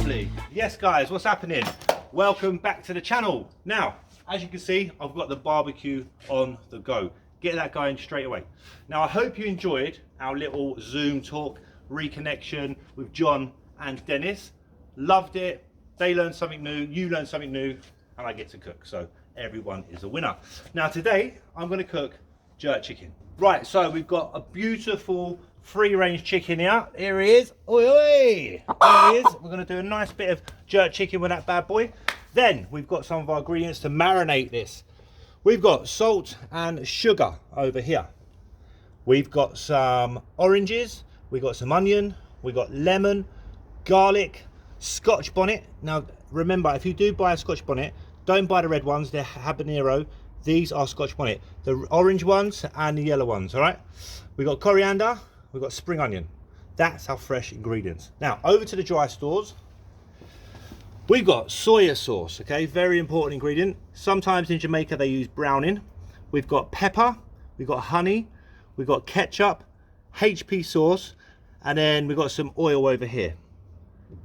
Lovely. Yes guys, what's happening? Welcome back to the channel. Now, as you can see, I've got the barbecue on the go. Get that going straight away. Now, I hope you enjoyed our little Zoom talk, reconnection with John and Dennis. Loved it. They learned something new, you learned something new, and I get to cook. So everyone is a winner. Now today, I'm gonna cook jerk chicken. Right, so we've got a beautiful free-range chicken here. Here he is. Oi, oi. There he is. We're going to do a nice bit of jerk chicken with that bad boy. Then we've got some of our ingredients to marinate this. We've got salt and sugar over here. We've got some oranges. We've got some onion. We've got lemon, garlic, Scotch bonnet. Now, remember, if you do buy a Scotch bonnet, don't buy the red ones. They're habanero. These are Scotch bonnet. The orange ones and the yellow ones, all right? We've got coriander. We've got spring onion. That's our fresh ingredients. Now, over to the dry stores. We've got soya sauce, okay? Very important ingredient. Sometimes in Jamaica they use browning. We've got pepper, we've got honey, we've got ketchup, HP sauce, and then we've got some oil over here.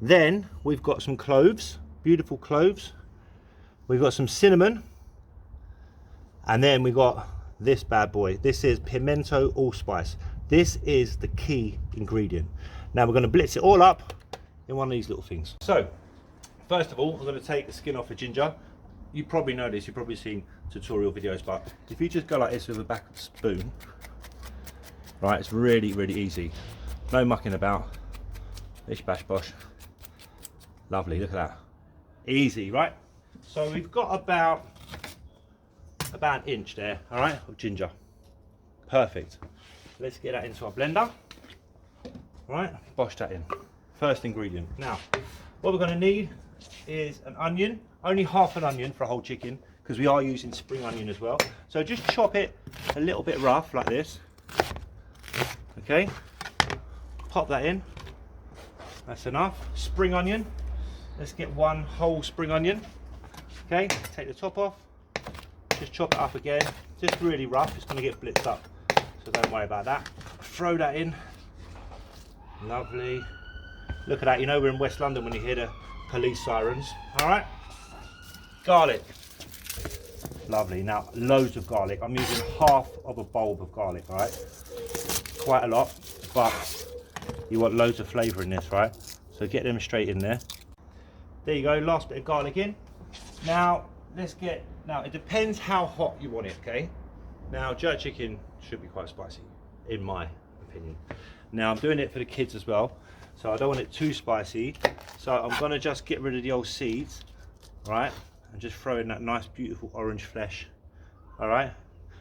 Then we've got some cloves, beautiful cloves. We've got some cinnamon, and then we've got this bad boy. This is pimento allspice. This is the key ingredient. Now we're going to blitz it all up in one of these little things. So, first of all, I'm going to take the skin off the ginger. You probably know this, you've probably seen tutorial videos, but if you just go like this with a back of the spoon, right, it's really, really easy. No mucking about. Bish bash bosh. Lovely, look at that. Easy, right? So we've got about an inch there, all right, of ginger. Perfect. Let's get that into our blender. All right, bosh that in. First ingredient. Now, what we're going to need is an onion. Only half an onion for a whole chicken, because we are using spring onion as well. So just chop it a little bit rough like this. Okay, pop that in. That's enough. Spring onion. Let's get one whole spring onion. Okay, take the top off. Just chop it up again. Just really rough. It's going to get blitzed up. So don't worry about that. Throw that in. Lovely. Look at that. You know we're in West London when you hear the police sirens. All right. Garlic. Lovely. Now loads of garlic. I'm using half of a bulb of garlic. All right. Quite a lot, but you want loads of flavour in this, right? So get them straight in there. There you go. Last bit of garlic in. Now let's get. Now it depends how hot you want it. Okay. Now jerk chicken should be quite spicy, in my opinion. Now I'm doing it for the kids as well, so I don't want it too spicy. So I'm gonna just get rid of the old seeds, right, and just throw in that nice beautiful orange flesh. All right,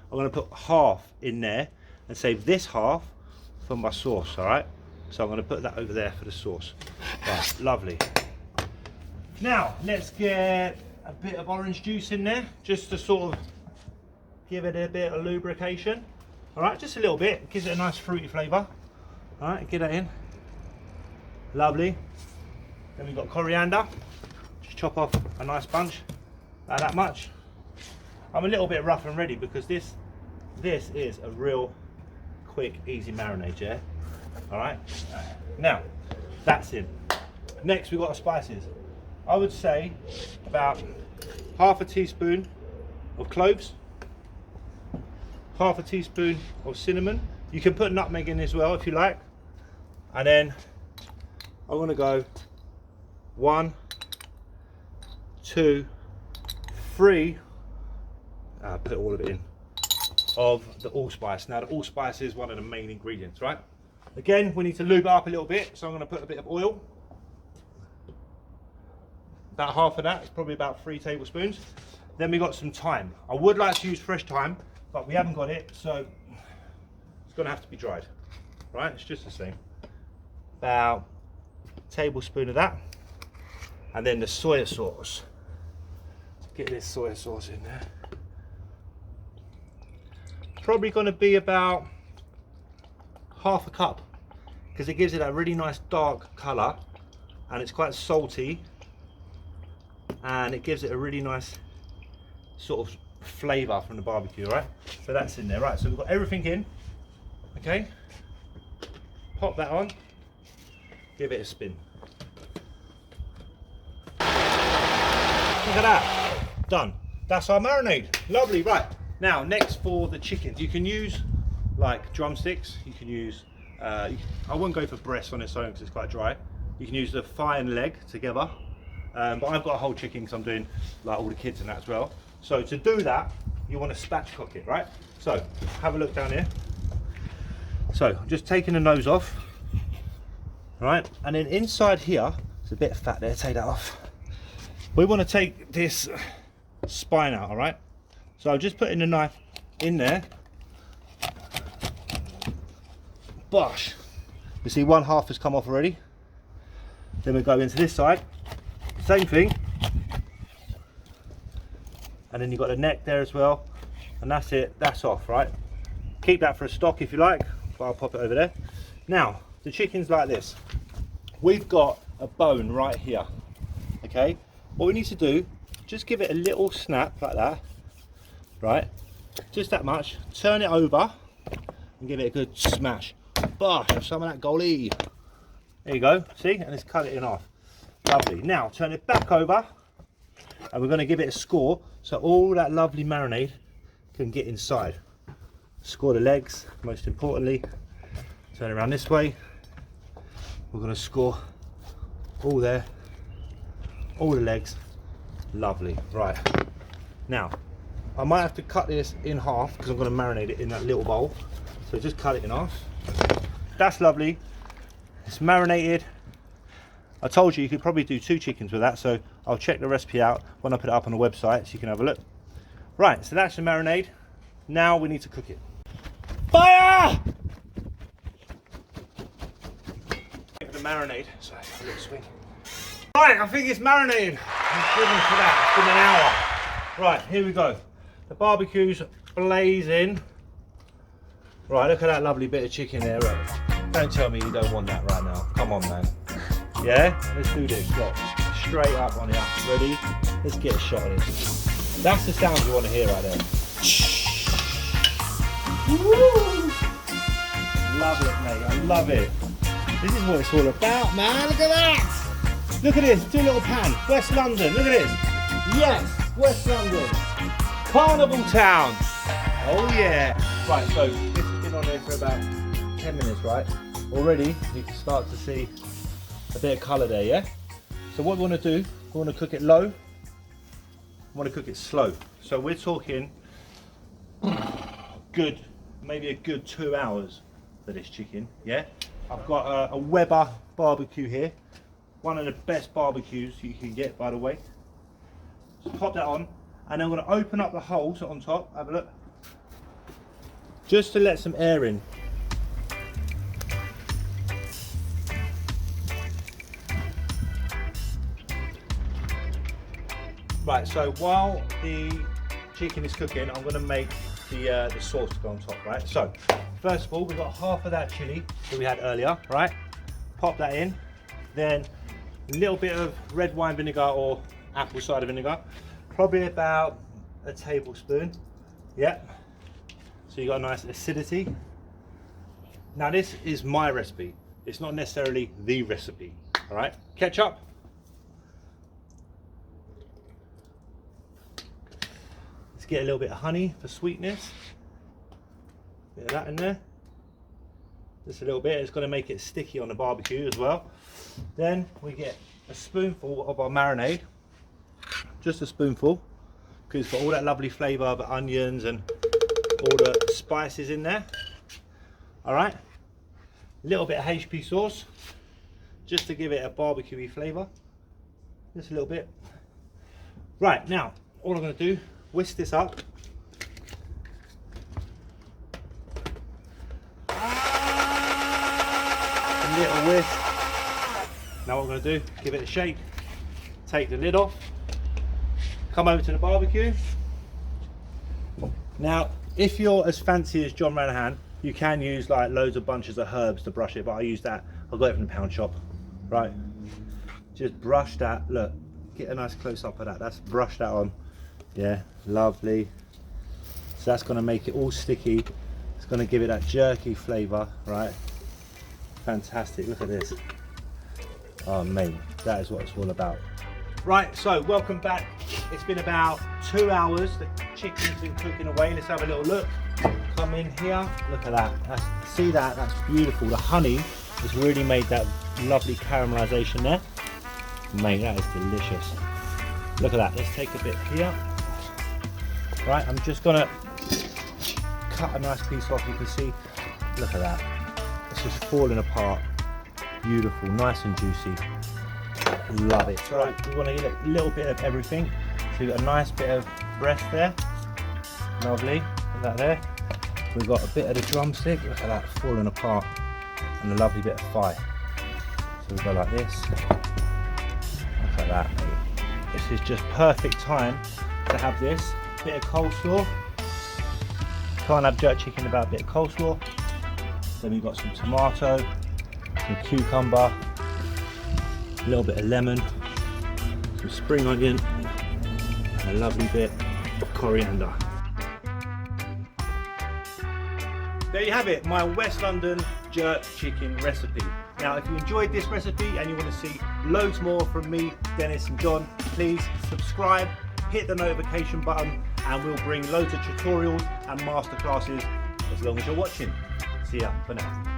I'm gonna put half in there and save this half for my sauce. All right, so I'm gonna put that over there for the sauce. Right, lovely. Now let's get a bit of orange juice in there, just to sort of give it a bit of lubrication. All right, just a little bit, it gives it a nice fruity flavour. All right, get that in. Lovely. Then we've got coriander. Just chop off a nice bunch, about that much. I'm a little bit rough and ready because this is a real quick, easy marinade, yeah? All right, now that's in. Next we've got our spices. I would say about half a teaspoon of cloves, half a teaspoon of cinnamon. You can put nutmeg in as well if you like. And then I'm going to go 1, 2, 3. Put all of it in of the allspice. Now the allspice is one of the main ingredients, right? Again, we need to lube it up a little bit, so I'm going to put a bit of oil. About half of that. It's probably about 3 tablespoons. Then we got some thyme. I would like to use fresh thyme, but we haven't got it, so it's going to have to be dried. Right? It's just the same. About a tablespoon of that, and then the soya sauce. Get this soya sauce in there. Probably going to be about half a cup, because it gives it a really nice dark colour, and it's quite salty, and it gives it a really nice sort of flavour from the barbecue. Right, so that's in there. Right, so we've got everything in. Okay, pop that on, give it a spin. Look at that. Done. That's our marinade. Lovely. Right. Now, next for the chicken. You can use like drumsticks. You can use, I wouldn't go for breast on its own because it's quite dry. You can use the thigh and leg together. But I've got a whole chicken because I'm doing like all the kids and that as well. So to do that, you want to spatchcock it, right? So have a look down here. So I'm just taking the nose off, right? And then inside here, there's a bit of fat there, take that off. We want to take this spine out, all right? So I'm just putting the knife in there. Bosh. You see one half has come off already. Then we go into this side, same thing. And then you've got the neck there as well. And that's it, that's off, right? Keep that for a stock if you like, but I'll pop it over there. Now, the chicken's like this. We've got a bone right here, okay? What we need to do, just give it a little snap like that, right? Just that much. Turn it over and give it a good smash. Bosh, have some of that goalie. There you go, see? And let's cut it in half. Lovely. Now, turn it back over and we're going to give it a score so all that lovely marinade can get inside. Score the legs, most importantly. Turn it around this way. We're going to score all there, all the legs. Lovely. Right. Now, I might have to cut this in half because I'm going to marinate it in that little bowl. So just cut it in half. That's lovely. It's marinated. I told you you could probably do 2 chickens with that, so I'll check the recipe out when I put it up on the website so you can have a look. Right, so that's the marinade. Now we need to cook it. Fire! The marinade. Sorry, a little swing. Right, I think it's marinated. I'm good for that. It's been an hour. Right, here we go. The barbecue's blazing. Right, look at that lovely bit of chicken there. Right. Don't tell me you don't want that right now. Come on, man. Yeah, let's do this. Look, straight up on it. Ready? Let's get a shot of this. That's the sound you want to hear right there. Woo! Love it, mate. I love it. This is what it's all about, man. Look at that. Look at this. Do a little pan. West London. Look at this. Yes, West London. Carnival town. Oh yeah. Right, so this has been on there for about 10 minutes, right? Already you can start to see a bit of colour there, yeah? So what we want to do, we want to cook it low, we want to cook it slow. So we're talking good, maybe a good 2 hours for this chicken, yeah? I've got a Weber barbecue here, one of the best barbecues you can get, by the way. Just pop that on, and I'm going to open up the holes on top, have a look, just to let some air in. Right, so while the chicken is cooking, I'm going to make the sauce to go on top, right? So, first of all, we've got half of that chili that we had earlier, right? Pop that in. Then a little bit of red wine vinegar or apple cider vinegar. Probably about a tablespoon. Yep. So you got a nice acidity. Now this is my recipe. It's not necessarily the recipe, all right? Ketchup. Get a little bit of honey for sweetness. Bit of that in there. Just a little bit. It's going to make it sticky on the barbecue as well. Then we get a spoonful of our marinade. Just a spoonful, because it's got all that lovely flavour of the onions and all the spices in there. All right. A little bit of HP sauce, just to give it a barbecue-y flavour. Just a little bit. Right, now all I'm going to do, whisk this up. A little whisk. Now what I'm going to do, give it a shake, take the lid off, come over to the barbecue. Now if you're as fancy as John Ranahan, you can use like loads of bunches of herbs to brush it, but I use that, I got it from the pound shop. Right, just brush that, look, get a nice close up of that, that's brush that on. Yeah, lovely. So that's going to make it all sticky. It's going to give it that jerky flavour, right? Fantastic, look at this. Oh mate, that is what it's all about. Right, so welcome back It's been about 2 hours. The chicken's been cooking away. Let's have a little look. Come in here. Look at that. See that? That's beautiful. The honey has really made that lovely caramelization there. Mate, that is delicious. Look at that. Let's take a bit here. Right, I'm just gonna cut a nice piece off. You can see. Look at that. It's just falling apart. Beautiful, nice and juicy. Love it. So we want to get a little bit of everything. So we've got a nice bit of breast there. Lovely. Look at that there. We've got a bit of the drumstick. Look at that, falling apart. And a lovely bit of thigh. So we go like this. Look at that, mate. This is just perfect time to have this. Bit of coleslaw. Can't have jerk chicken without a bit of coleslaw. Then we've got some tomato, some cucumber, a little bit of lemon, some spring onion, and a lovely bit of coriander. There you have it, my West London jerk chicken recipe. Now, if you enjoyed this recipe and you want to see loads more from me, Dennis and John, please subscribe, hit the notification button, and we'll bring loads of tutorials and masterclasses as long as you're watching. See ya for now.